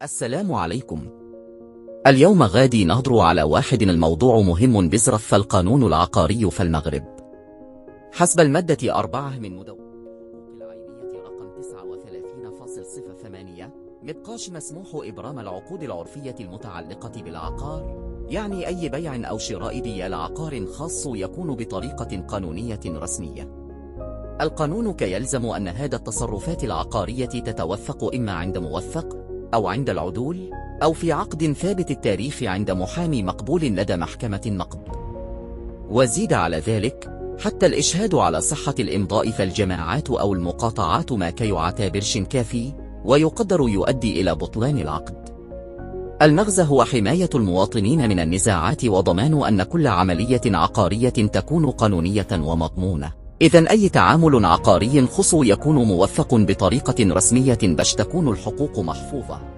السلام عليكم. اليوم غادي نهضر على واحد الموضوع مهم بزرف، فالقانون العقاري في المغرب. حسب المادة 4 من مدونة الحقوق العينية رقم 39.08 مبقاش مسموح إبرام العقود العرفية المتعلقة بالعقار، يعني أي بيع أو شراء ديال عقار خاص يكون بطريقة قانونية رسمية. القانون يلزم أن هذا التصرفات العقارية تتوثق إما عند موثق أو عند العدول أو في عقد ثابت التاريخ عند محامي مقبول لدى محكمة النقد. وزيد على ذلك حتى الإشهاد على صحة الإمضاء، فالجماعات أو المقاطعات ما كيعتبرش كافي ويقدر يؤدي إلى بطلان العقد. المغزى هو حماية المواطنين من النزاعات وضمان أن كل عملية عقارية تكون قانونية ومضمونة. إذن أي تعامل عقاري خصو يكون موثق بطريقة رسمية باش تكون الحقوق محفوظة.